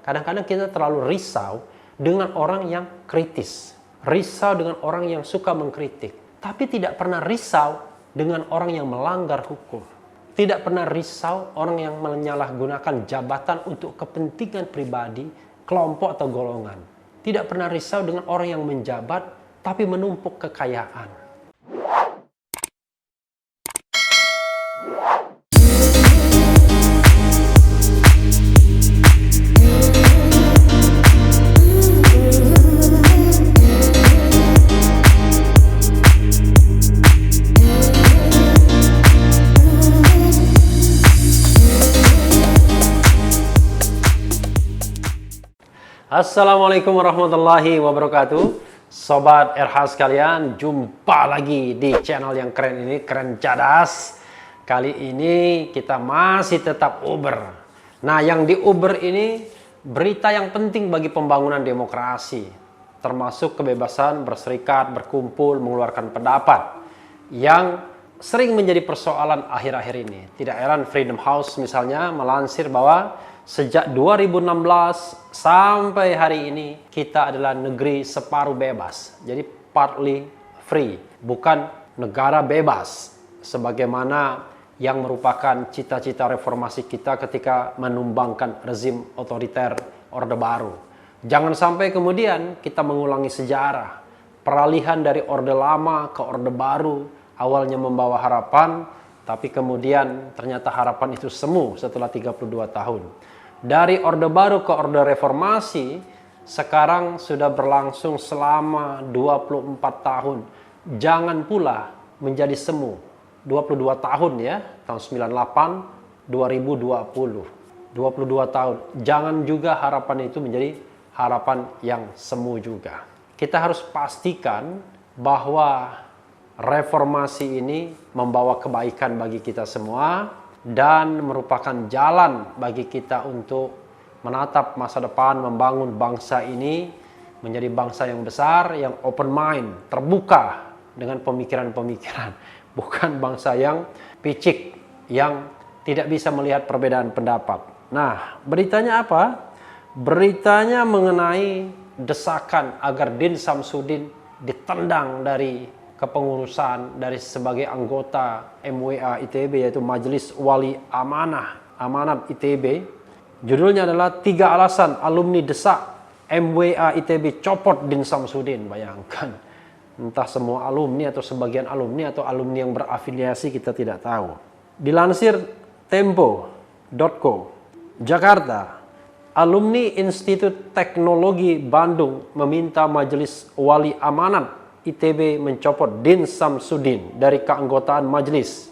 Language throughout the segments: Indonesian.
Kadang-kadang kita terlalu risau dengan orang yang kritis, risau dengan orang yang suka mengkritik, tapi tidak pernah risau dengan orang yang melanggar hukum. Tidak pernah risau orang yang menyalahgunakan jabatan untuk kepentingan pribadi, kelompok atau golongan. Tidak pernah risau dengan orang yang menjabat tapi menumpuk kekayaan. Assalamualaikum warahmatullahi wabarakatuh. Sobat RH sekalian, jumpa lagi di channel yang keren ini, Keren Cadas. Kali ini kita masih tetap Uber. Nah, yang di Uber ini berita yang penting bagi pembangunan demokrasi, termasuk kebebasan berserikat, berkumpul, mengeluarkan pendapat, yang sering menjadi persoalan akhir-akhir ini. Tidak heran Freedom House misalnya melansir bahwa sejak 2016 sampai hari ini kita adalah negeri separuh bebas. Jadi partly free, bukan negara bebas sebagaimana yang merupakan cita-cita reformasi kita ketika menumbangkan rezim otoriter Orde Baru. Jangan sampai kemudian kita mengulangi sejarah. Peralihan dari Orde Lama ke Orde Baru awalnya membawa harapan, tapi kemudian ternyata harapan itu semu setelah 32 tahun. Dari Orde Baru ke Orde Reformasi, sekarang sudah berlangsung selama 24 tahun. Jangan pula menjadi semu. 22 tahun ya, tahun 98, 2020. 22 tahun. Jangan juga harapan itu menjadi harapan yang semu juga. Kita harus pastikan bahwa reformasi ini membawa kebaikan bagi kita semua dan merupakan jalan bagi kita untuk menatap masa depan, membangun bangsa ini menjadi bangsa yang besar, yang open mind, terbuka dengan pemikiran-pemikiran, bukan bangsa yang picik, yang tidak bisa melihat perbedaan pendapat. Nah, beritanya apa? Beritanya mengenai desakan agar Din Samsudin ditendang dari kepengurusan dari sebagai anggota MWA ITB, yaitu Majelis Wali Amanat ITB. Judulnya adalah 3 alasan alumni desak MWA ITB copot Din Samsudin. Bayangkan, entah semua alumni atau sebagian alumni atau alumni yang berafiliasi, kita tidak tahu. Dilansir tempo.co, Jakarta, alumni Institut Teknologi Bandung meminta Majelis Wali Amanat ITB mencopot Din Samsudin dari keanggotaan majelis.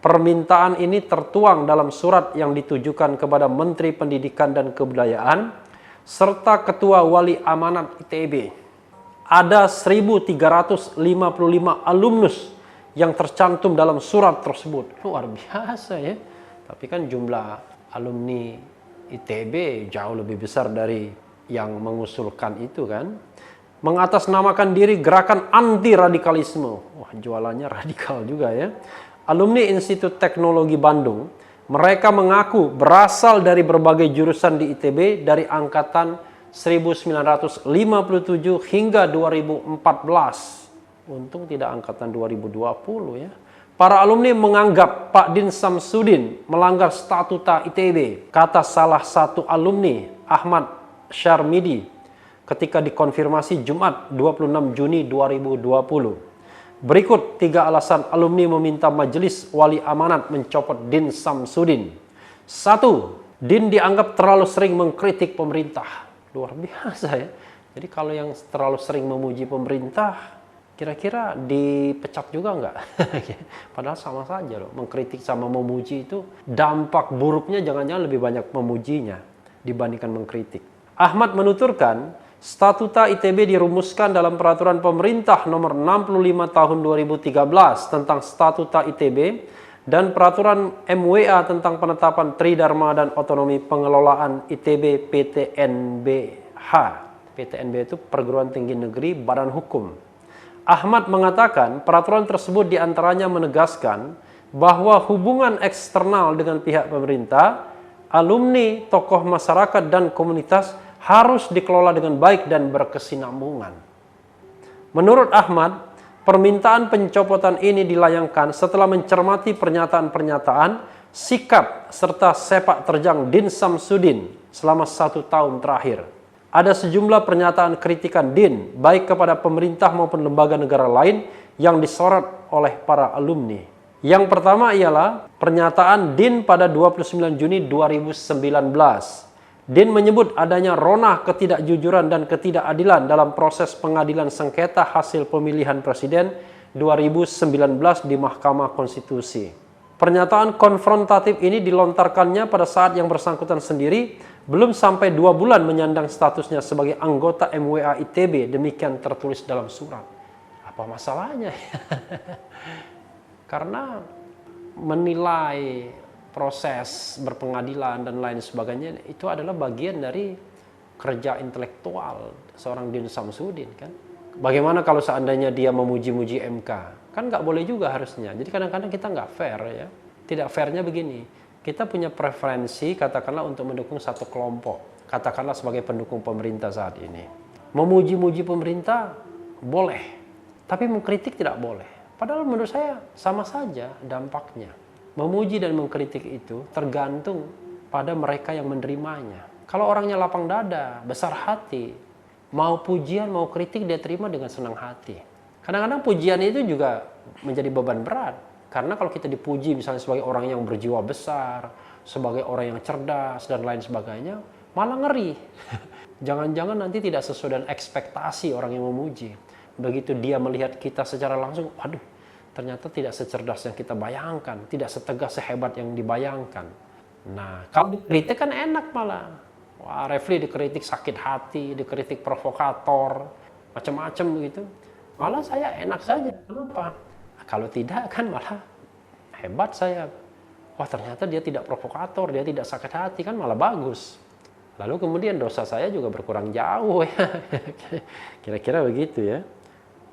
Permintaan ini tertuang dalam surat yang ditujukan kepada Menteri Pendidikan dan Kebudayaan serta Ketua Wali Amanat ITB. Ada 1.355 alumnus yang tercantum dalam surat tersebut. Luar biasa ya. Tapi kan jumlah alumni ITB jauh lebih besar dari yang mengusulkan itu kan. Mengatasnamakan diri gerakan anti radikalisme. Wah, jualannya radikal juga ya. Alumni Institut Teknologi Bandung, mereka mengaku berasal dari berbagai jurusan di ITB dari angkatan 1957 hingga 2014. Untung tidak angkatan 2020 ya. Para alumni menganggap Pak Din Samsudin melanggar statuta ITB. Kata salah satu alumni, Ahmad Syarmidi, ketika dikonfirmasi Jumat 26 Juni 2020. Berikut 3 alasan alumni meminta Majelis Wali Amanat mencopot Din Samsudin. 1. Din dianggap terlalu sering mengkritik pemerintah. Luar biasa ya. Jadi kalau yang terlalu sering memuji pemerintah, kira-kira dipecat juga enggak? Padahal sama saja loh. Mengkritik sama memuji itu dampak buruknya jangan-jangan lebih banyak memujinya dibandingkan mengkritik. Ahmad menuturkan, Statuta ITB dirumuskan dalam Peraturan Pemerintah Nomor 65 Tahun 2013 tentang Statuta ITB dan Peraturan MWA tentang penetapan Tridharma dan Otonomi Pengelolaan ITB PTNBH. PTNB itu Perguruan Tinggi Negeri Badan Hukum. Ahmad mengatakan peraturan tersebut diantaranya menegaskan bahwa hubungan eksternal dengan pihak pemerintah alumni, tokoh masyarakat, dan komunitas harus dikelola dengan baik dan berkesinambungan. Menurut Ahmad, permintaan pencopotan ini dilayangkan setelah mencermati pernyataan-pernyataan, sikap, serta sepak terjang Din Samsudin selama 1 tahun terakhir. Ada sejumlah pernyataan kritikan Din, baik kepada pemerintah maupun lembaga negara lain yang disorot oleh para alumni. Yang pertama ialah pernyataan Din pada 29 Juni 2019. Din menyebut adanya ranah ketidakjujuran dan ketidakadilan dalam proses pengadilan sengketa hasil pemilihan presiden 2019 di Mahkamah Konstitusi. Pernyataan konfrontatif ini dilontarkannya pada saat yang bersangkutan sendiri belum sampai 2 bulan menyandang statusnya sebagai anggota MWA ITB, demikian tertulis dalam surat. Apa masalahnya? Karena menilai proses berpengadilan dan lain sebagainya itu adalah bagian dari kerja intelektual seorang Din Samsudin, kan. Bagaimana kalau seandainya dia memuji-muji MK? Kan nggak boleh juga harusnya. Jadi kadang-kadang kita nggak fair, ya. Tidak fairnya begini, kita punya preferensi katakanlah untuk mendukung satu kelompok, katakanlah sebagai pendukung pemerintah saat ini. Memuji-muji pemerintah boleh, tapi mengkritik tidak boleh. Padahal menurut saya sama saja dampaknya. Memuji dan mengkritik itu tergantung pada mereka yang menerimanya. Kalau orangnya lapang dada, besar hati, mau pujian, mau kritik dia terima dengan senang hati. Kadang-kadang pujian itu juga menjadi beban berat. Karena kalau kita dipuji misalnya sebagai orang yang berjiwa besar, sebagai orang yang cerdas dan lain sebagainya, malah ngeri. Jangan-jangan nanti tidak sesuai dengan ekspektasi orang yang memuji. Begitu dia melihat kita secara langsung, waduh, ternyata tidak secerdas yang kita bayangkan, tidak setegas sehebat yang dibayangkan. Nah, kalau dikritik kan enak malah. Wah, Refli dikritik sakit hati, dikritik provokator, macam-macam begitu. Malah saya enak saja. Kenapa? Kalau tidak kan malah hebat saya. Wah, ternyata dia tidak provokator, dia tidak sakit hati, kan malah bagus. Lalu kemudian dosa saya juga berkurang jauh, ya. Kira-kira begitu, ya.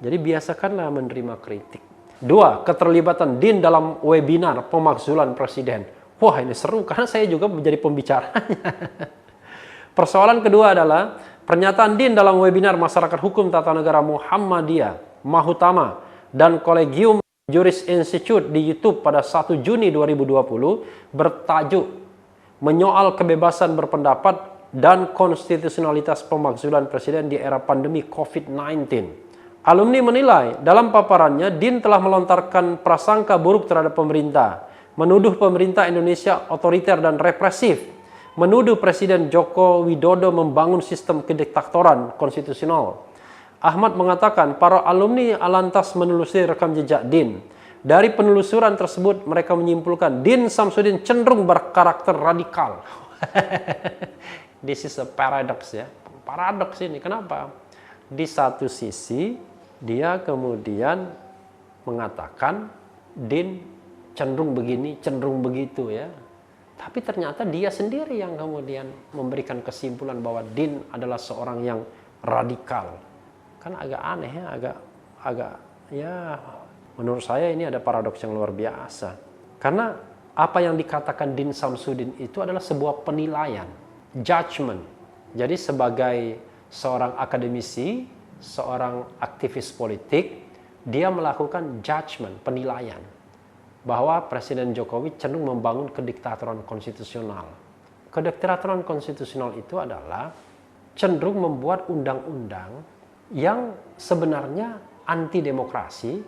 Jadi biasakanlah menerima kritik. 2. Keterlibatan Din dalam webinar pemakzulan presiden. Wah, ini seru karena saya juga menjadi pembicaranya. Persoalan kedua adalah pernyataan Din dalam webinar Masyarakat Hukum Tata Negara Muhammadiyah, Mahutama, dan Kolegium Juris Institute di YouTube pada 1 Juni 2020 bertajuk menyoal kebebasan berpendapat dan konstitusionalitas pemakzulan presiden di era pandemi COVID-19. Alumni menilai dalam paparannya Din telah melontarkan prasangka buruk terhadap pemerintah, menuduh pemerintah Indonesia otoriter dan represif, menuduh Presiden Joko Widodo membangun sistem kediktatoran konstitusional. Ahmad mengatakan para alumni lantas menelusuri rekam jejak Din. Dari penelusuran tersebut mereka menyimpulkan Din Samsudin cenderung berkarakter radikal. This is a paradox, ya. Paradoks ini, kenapa? Di satu sisi dia kemudian mengatakan Din cenderung begini, cenderung begitu, ya. Tapi ternyata dia sendiri yang kemudian memberikan kesimpulan bahwa Din adalah seorang yang radikal. Kan agak aneh, ya, agak ya, menurut saya ini ada paradoks yang luar biasa. Karena apa yang dikatakan Din Samsudin itu adalah sebuah penilaian, judgment. Jadi sebagai seorang akademisi, seorang aktivis politik, dia melakukan judgment, penilaian, bahwa Presiden Jokowi cenderung membangun kediktatoran konstitusional. Kediktatoran konstitusional itu adalah cenderung membuat undang-undang yang sebenarnya anti demokrasi,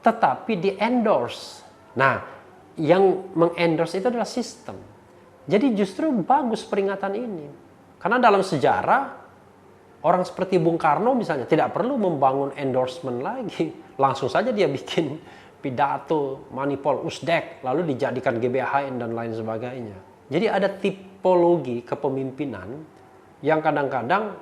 tetapi di-endorse. Nah, yang meng-endorse itu adalah sistem. Jadi justru bagus peringatan ini. Karena dalam sejarah, orang seperti Bung Karno misalnya tidak perlu membangun endorsement lagi. Langsung saja dia bikin pidato, manipol, usdek, lalu dijadikan GBHN dan lain sebagainya. Jadi ada tipologi kepemimpinan yang kadang-kadang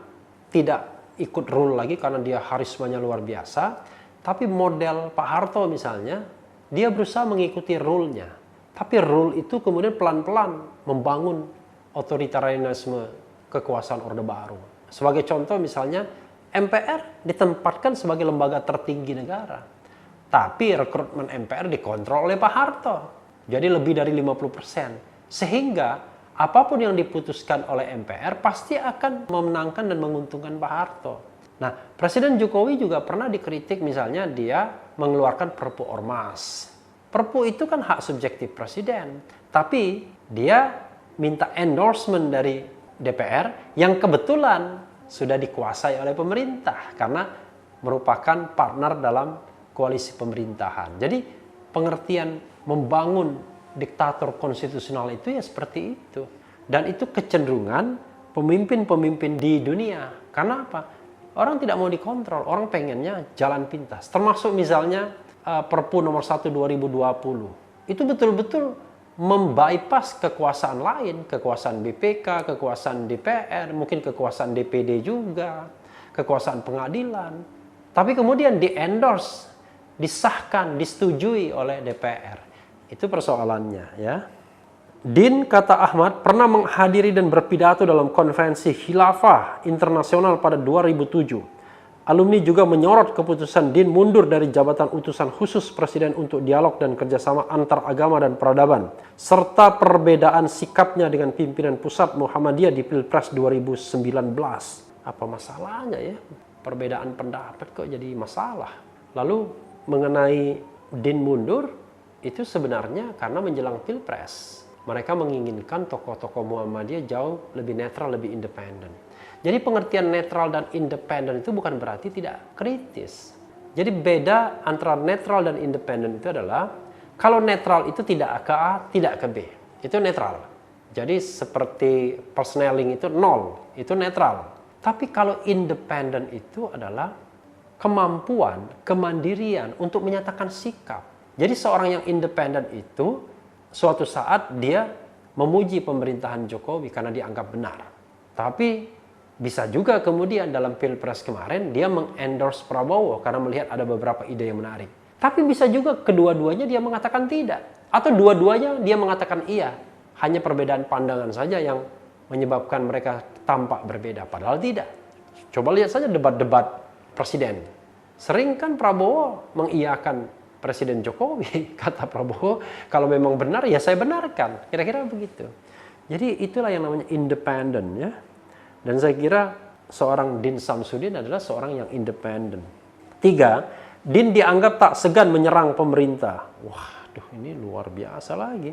tidak ikut rule lagi karena dia harismanya luar biasa. Tapi model Pak Harto misalnya, dia berusaha mengikuti rule-nya. Tapi rule itu kemudian pelan-pelan membangun otoritarianisme kekuasaan Orde Baru. Sebagai contoh misalnya, MPR ditempatkan sebagai lembaga tertinggi negara. Tapi rekrutmen MPR dikontrol oleh Pak Harto. Jadi lebih dari 50%. Sehingga apapun yang diputuskan oleh MPR pasti akan memenangkan dan menguntungkan Pak Harto. Nah, Presiden Jokowi juga pernah dikritik misalnya dia mengeluarkan Perpu Ormas. Perpu itu kan hak subjektif Presiden, tapi dia minta endorsement dari DPR yang kebetulan sudah dikuasai oleh pemerintah karena merupakan partner dalam koalisi pemerintahan. Jadi pengertian membangun diktator konstitusional itu ya seperti itu. Dan itu kecenderungan pemimpin-pemimpin di dunia. Karena apa? Orang tidak mau dikontrol, orang pengennya jalan pintas. Termasuk misalnya Perpu nomor 1 2020. Itu betul-betul membypass kekuasaan lain, kekuasaan BPK, kekuasaan DPR, mungkin kekuasaan DPD juga, kekuasaan pengadilan. Tapi kemudian di-endorse, disahkan, disetujui oleh DPR. Itu persoalannya ya. Din, kata Ahmad, pernah menghadiri dan berpidato dalam konferensi Khilafah Internasional pada 2007. Alumni juga menyorot keputusan Din mundur dari jabatan utusan khusus Presiden untuk dialog dan kerjasama antar agama dan peradaban, serta perbedaan sikapnya dengan pimpinan pusat Muhammadiyah di Pilpres 2019. Apa masalahnya ya? Perbedaan pendapat kok jadi masalah. Lalu mengenai Din mundur, itu sebenarnya karena menjelang Pilpres. Mereka menginginkan tokoh-tokoh Muhammadiyah jauh lebih netral, lebih independen. Jadi pengertian netral dan independen itu bukan berarti tidak kritis. Jadi beda antara netral dan independen itu adalah kalau netral itu tidak ke A, tidak ke B. Itu netral. Jadi seperti persneling itu nol, itu netral. Tapi kalau independen itu adalah kemampuan, kemandirian untuk menyatakan sikap. Jadi seorang yang independen itu suatu saat dia memuji pemerintahan Jokowi karena dianggap benar. Tapi bisa juga kemudian dalam Pilpres kemarin dia mengendorse Prabowo karena melihat ada beberapa ide yang menarik. Tapi bisa juga kedua-duanya dia mengatakan tidak. Atau dua-duanya dia mengatakan iya. Hanya perbedaan pandangan saja yang menyebabkan mereka tampak berbeda. Padahal tidak. Coba lihat saja debat-debat presiden. Sering kan Prabowo mengiyakan Presiden Jokowi. Kata Prabowo, kalau memang benar ya saya benarkan. Kira-kira begitu. Jadi itulah yang namanya independen ya. Dan saya kira seorang Din Samsudin adalah seorang yang independen. 3, Din dianggap tak segan menyerang pemerintah. Waduh, ini luar biasa lagi.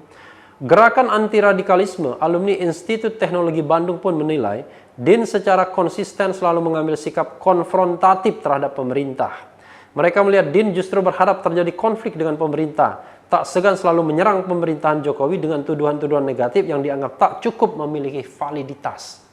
Gerakan anti radikalisme alumni Institut Teknologi Bandung pun menilai Din secara konsisten selalu mengambil sikap konfrontatif terhadap pemerintah. Mereka melihat Din justru berharap terjadi konflik dengan pemerintah. Tak segan selalu menyerang pemerintahan Jokowi dengan tuduhan-tuduhan negatif yang dianggap tak cukup memiliki validitas.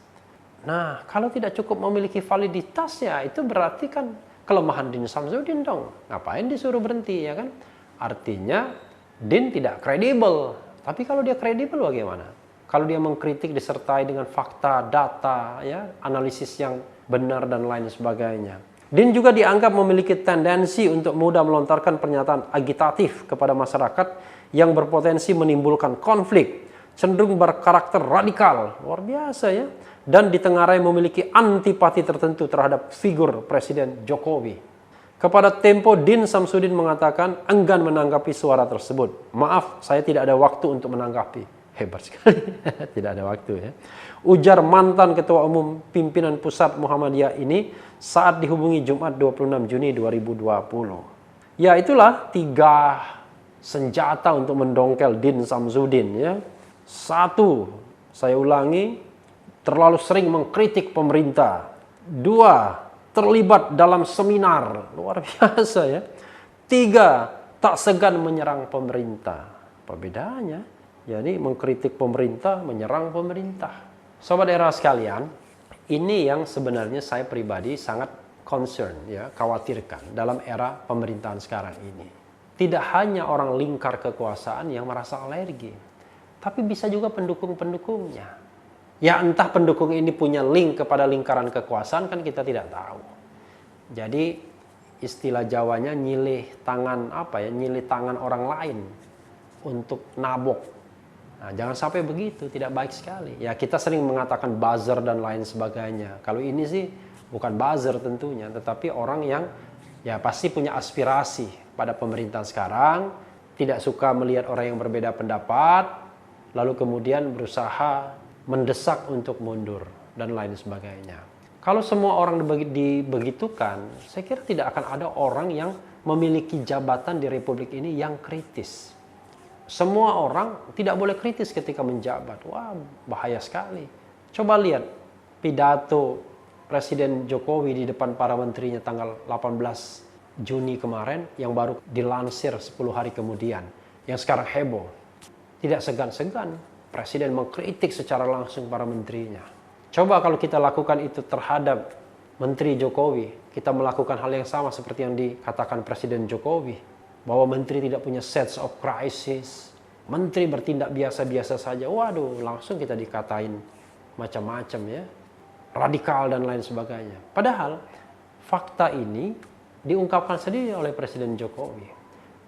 Nah, kalau tidak cukup memiliki validitas ya itu berarti kan kelemahan Din Samsudin dong. Ngapain disuruh berhenti ya kan? Artinya Din tidak kredibel. Tapi kalau dia kredibel bagaimana? Kalau dia mengkritik disertai dengan fakta, data, ya, analisis yang benar dan lain sebagainya. Din juga dianggap memiliki tendensi untuk mudah melontarkan pernyataan agitatif kepada masyarakat yang berpotensi menimbulkan konflik, cenderung berkarakter radikal, luar biasa ya. Dan ditengarai memiliki antipati tertentu terhadap figur Presiden Jokowi. Kepada Tempo, Din Samsudin mengatakan enggan menanggapi suara tersebut. Maaf, saya tidak ada waktu untuk menanggapi. Hebat sekali, tidak ada waktu ya. Ujar mantan Ketua Umum Pimpinan Pusat Muhammadiyah ini saat dihubungi Jumat 26 Juni 2020. Ya itulah 3 senjata untuk mendongkel Din Samsudin ya. 1, saya ulangi, terlalu sering mengkritik pemerintah. 2, terlibat dalam seminar. Luar biasa ya. 3, tak segan menyerang pemerintah. Perbedaannya, jadi mengkritik pemerintah, menyerang pemerintah. Sobat era sekalian, ini yang sebenarnya saya pribadi sangat concern, ya, khawatirkan dalam era pemerintahan sekarang ini. Tidak hanya orang lingkar kekuasaan yang merasa alergi, tapi bisa juga pendukung-pendukungnya. Ya entah pendukung ini punya link kepada lingkaran kekuasaan kan kita tidak tahu. Jadi istilah Jawanya nyilih tangan nyilih tangan orang lain untuk nabok. Nah, jangan sampai begitu, tidak baik sekali. Ya kita sering mengatakan buzzer dan lain sebagainya. Kalau ini sih bukan buzzer tentunya, tetapi orang yang ya pasti punya aspirasi pada pemerintahan sekarang, tidak suka melihat orang yang berbeda pendapat, lalu kemudian berusaha mendesak untuk mundur, dan lain sebagainya. Kalau semua orang dibegitukan, saya kira tidak akan ada orang yang memiliki jabatan di Republik ini yang kritis. Semua orang tidak boleh kritis ketika menjabat. Wah, bahaya sekali. Coba lihat pidato Presiden Jokowi di depan para menterinya tanggal 18 Juni kemarin yang baru dilansir 10 hari kemudian, yang sekarang heboh. Tidak segan-segan Presiden mengkritik secara langsung para menterinya. Coba kalau kita lakukan itu terhadap Menteri Jokowi, kita melakukan hal yang sama seperti yang dikatakan Presiden Jokowi, bahwa menteri tidak punya sense of crisis, menteri bertindak biasa-biasa saja, waduh, langsung kita dikatain macam-macam ya, radikal dan lain sebagainya. Padahal fakta ini diungkapkan sendiri oleh Presiden Jokowi.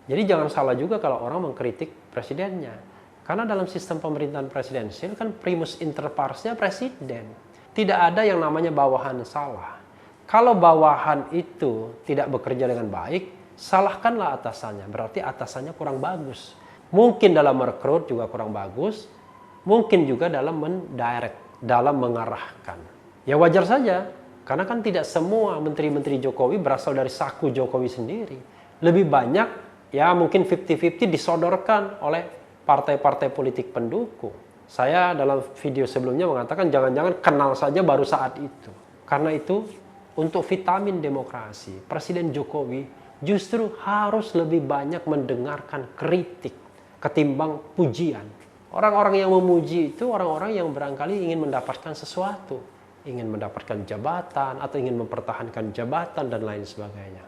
Jadi jangan salah juga kalau orang mengkritik presidennya. Karena dalam sistem pemerintahan presidensial kan primus inter pares-nya presiden. Tidak ada yang namanya bawahan salah. Kalau bawahan itu tidak bekerja dengan baik, salahkanlah atasannya. Berarti atasannya kurang bagus. Mungkin dalam merekrut juga kurang bagus. Mungkin juga dalam mendirect, dalam mengarahkan. Ya wajar saja. Karena kan tidak semua menteri-menteri Jokowi berasal dari saku Jokowi sendiri. Lebih banyak, ya mungkin 50-50 disodorkan oleh partai-partai politik pendukung. Saya dalam video sebelumnya mengatakan jangan-jangan kenal saja baru saat itu. Karena itu untuk vitamin demokrasi, Presiden Jokowi justru harus lebih banyak mendengarkan kritik ketimbang pujian. Orang-orang yang memuji itu orang-orang yang barangkali ingin mendapatkan sesuatu, ingin mendapatkan jabatan atau ingin mempertahankan jabatan dan lain sebagainya.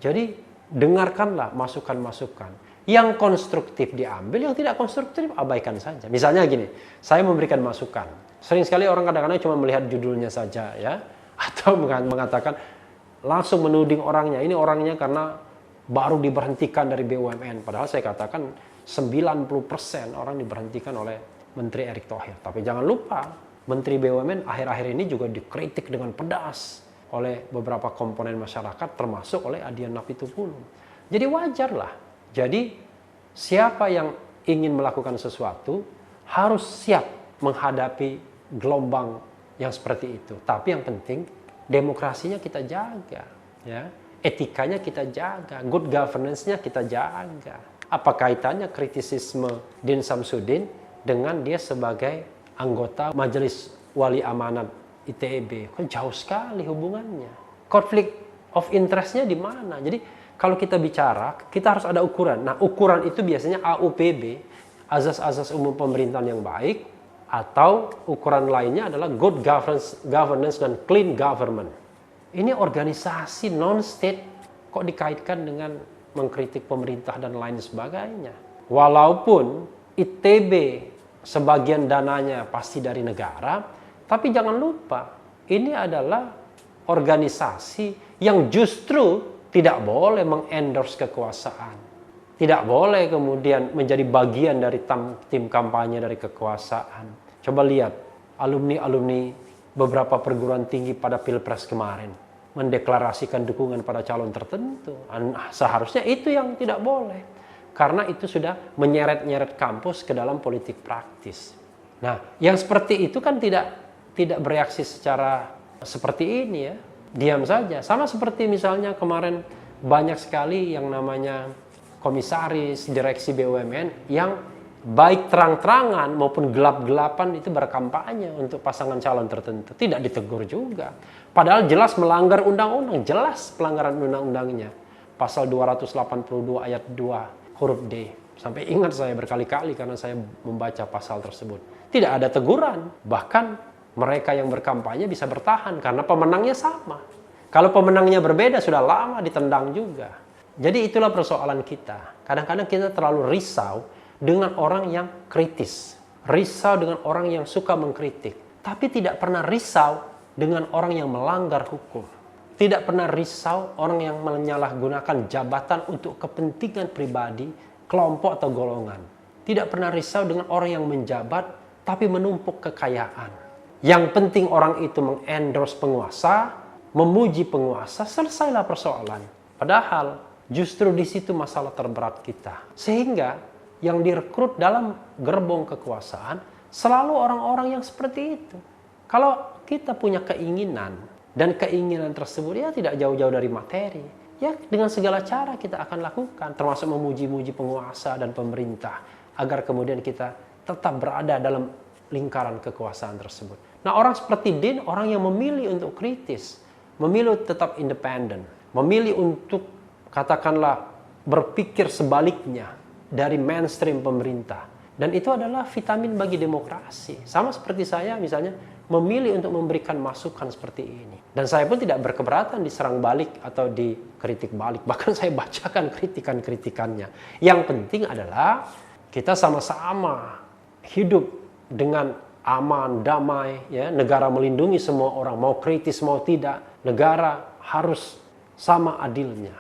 Jadi dengarkanlah masukan-masukan. Yang konstruktif diambil, yang tidak konstruktif abaikan saja. Misalnya gini, saya memberikan masukan. Sering sekali orang kadang-kadang cuma melihat judulnya saja ya, atau mengatakan langsung menuding orangnya. Ini orangnya karena baru diberhentikan dari BUMN. Padahal saya katakan 90% orang diberhentikan oleh Menteri Erick Thohir. Tapi jangan lupa, Menteri BUMN akhir-akhir ini juga dikritik dengan pedas oleh beberapa komponen masyarakat, termasuk oleh Adian Apitupulu. Jadi wajarlah. Jadi siapa yang ingin melakukan sesuatu harus siap menghadapi gelombang yang seperti itu. Tapi yang penting demokrasinya kita jaga, ya. Etikanya kita jaga, good governance-nya kita jaga. Apa kaitannya kritisisme Din Samsudin dengan dia sebagai anggota Majelis Wali Amanat ITB? Kan jauh sekali hubungannya. Konflik of interest-nya di mana? Jadi kalau kita bicara, kita harus ada ukuran. Nah, ukuran itu biasanya AUPB, azas-azas umum pemerintahan yang baik, atau ukuran lainnya adalah good governance dan clean government. Ini organisasi non-state kok dikaitkan dengan mengkritik pemerintah dan lain sebagainya. Walaupun ITB sebagian dananya pasti dari negara, tapi jangan lupa, ini adalah organisasi yang justru tidak boleh mengendorse kekuasaan. Tidak boleh kemudian menjadi bagian dari tim kampanye dari kekuasaan. Coba lihat alumni-alumni beberapa perguruan tinggi pada Pilpres kemarin mendeklarasikan dukungan pada calon tertentu. Seharusnya itu yang tidak boleh. Karena itu sudah menyeret-nyeret kampus ke dalam politik praktis. Nah, yang seperti itu kan tidak bereaksi secara seperti ini ya. Diam saja. Sama seperti misalnya kemarin banyak sekali yang namanya komisaris, direksi BUMN yang baik terang-terangan maupun gelap-gelapan itu berkampanye untuk pasangan calon tertentu. Tidak ditegur juga. Padahal jelas melanggar undang-undang. Jelas pelanggaran undang-undangnya. Pasal 282 ayat 2 huruf D. Sampai ingat saya berkali-kali karena saya membaca pasal tersebut. Tidak ada teguran. Bahkan mereka yang berkampanye bisa bertahan karena pemenangnya sama. Kalau pemenangnya berbeda sudah lama ditendang juga. Jadi itulah persoalan kita. Kadang-kadang kita terlalu risau dengan orang yang kritis. Risau dengan orang yang suka mengkritik. Tapi tidak pernah risau dengan orang yang melanggar hukum. Tidak pernah risau orang yang menyalahgunakan jabatan untuk kepentingan pribadi, kelompok atau golongan. Tidak pernah risau dengan orang yang menjabat tapi menumpuk kekayaan. Yang penting orang itu mengendorse penguasa, memuji penguasa, selesailah persoalan. Padahal justru di situ masalah terberat kita. Sehingga yang direkrut dalam gerbong kekuasaan Selalu orang-orang yang seperti itu. Kalau kita punya keinginan, dan keinginan tersebut ya tidak jauh-jauh dari materi, ya dengan segala cara kita akan lakukan, termasuk memuji-muji penguasa dan pemerintah, agar kemudian kita tetap berada dalam lingkaran kekuasaan tersebut. Nah, orang seperti Din, orang yang memilih untuk kritis, memilih tetap independen, memilih untuk katakanlah berpikir sebaliknya dari mainstream pemerintah. Dan itu adalah vitamin bagi demokrasi. Sama seperti saya misalnya memilih untuk memberikan masukan seperti ini. Dan saya pun tidak berkeberatan diserang balik atau dikritik balik. Bahkan saya bacakan kritikan-kritikannya. Yang penting adalah kita sama-sama hidup dengan aman, damai, ya. Negara melindungi semua orang, mau kritis mau tidak, negara harus sama adilnya.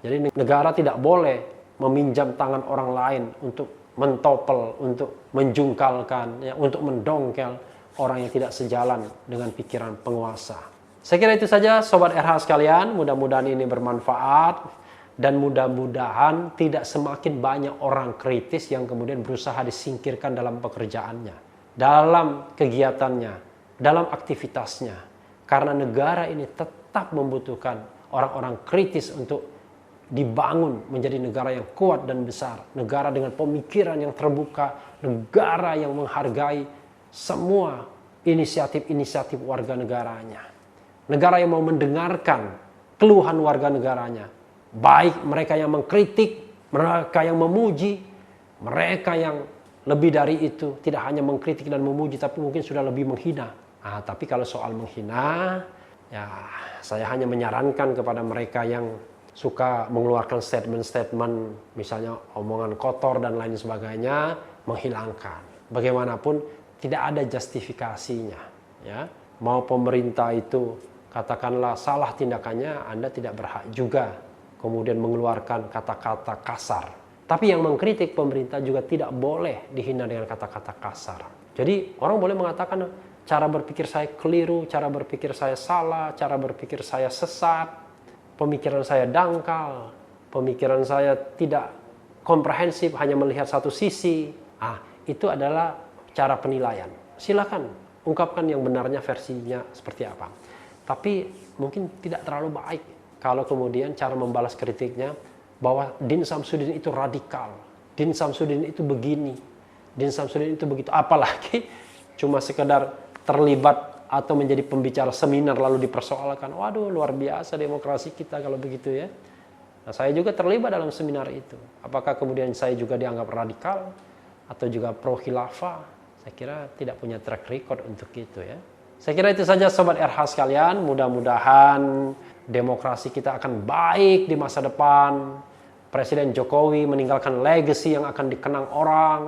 Jadi negara tidak boleh meminjam tangan orang lain untuk mentopel, untuk menjungkalkan, ya, untuk mendongkel orang yang tidak sejalan dengan pikiran penguasa. Saya kira itu saja Sobat RH sekalian, mudah-mudahan ini bermanfaat dan mudah-mudahan tidak semakin banyak orang kritis yang kemudian berusaha disingkirkan dalam pekerjaannya, dalam kegiatannya, dalam aktivitasnya. Karena negara ini tetap membutuhkan orang-orang kritis untuk dibangun menjadi negara yang kuat dan besar, negara dengan pemikiran yang terbuka, negara yang menghargai semua inisiatif-inisiatif warga negaranya, negara yang mau mendengarkan keluhan warga negaranya, baik mereka yang mengkritik, mereka yang memuji, mereka yang lebih dari itu, tidak hanya mengkritik dan memuji, tapi mungkin sudah lebih menghina. Nah, tapi kalau soal menghina, ya saya hanya menyarankan kepada mereka yang suka mengeluarkan statement-statement, misalnya omongan kotor dan lain sebagainya, menghilangkan. Bagaimanapun tidak ada justifikasinya. Ya, mau pemerintah itu katakanlah salah tindakannya, Anda tidak berhak juga kemudian mengeluarkan kata-kata kasar. Tapi yang mengkritik pemerintah juga tidak boleh dihina dengan kata-kata kasar. Jadi orang boleh mengatakan cara berpikir saya keliru, cara berpikir saya salah, cara berpikir saya sesat, pemikiran saya dangkal, pemikiran saya tidak komprehensif, hanya melihat satu sisi. Itu adalah cara penilaian. Silakan ungkapkan yang benarnya, versinya seperti apa. Tapi mungkin tidak terlalu baik kalau kemudian cara membalas kritiknya bahwa Din Samsudin itu radikal, Din Samsudin itu begini, Din Samsudin itu begitu. Apalagi cuma sekedar terlibat atau menjadi pembicara seminar lalu dipersoalkan. Waduh, luar biasa demokrasi kita kalau begitu ya. Nah, saya juga terlibat dalam seminar itu. Apakah kemudian saya juga dianggap radikal atau juga pro khilafah? Saya kira tidak punya track record untuk itu ya. Saya kira itu saja Sobat RH sekalian. Mudah-mudahan demokrasi kita akan baik di masa depan. Presiden Jokowi meninggalkan legacy yang akan dikenang orang.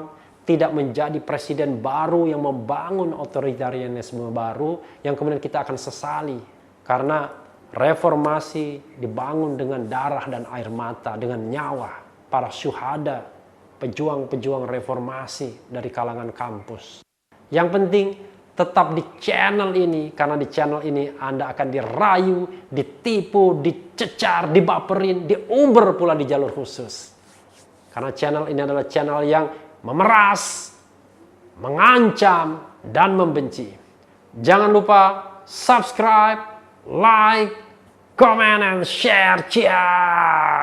Tidak menjadi presiden baru yang membangun otoritarianisme baru yang kemudian kita akan sesali. Karena reformasi dibangun dengan darah dan air mata, dengan nyawa para syuhada, pejuang-pejuang reformasi dari kalangan kampus. Yang penting tetap di channel ini, karena di channel ini Anda akan dirayu, ditipu, dicecar, dibaperin, diuber pula di jalur khusus. Karena channel ini adalah channel yang memeras, mengancam, dan membenci. Jangan lupa subscribe, like, comment, and share. Ciao!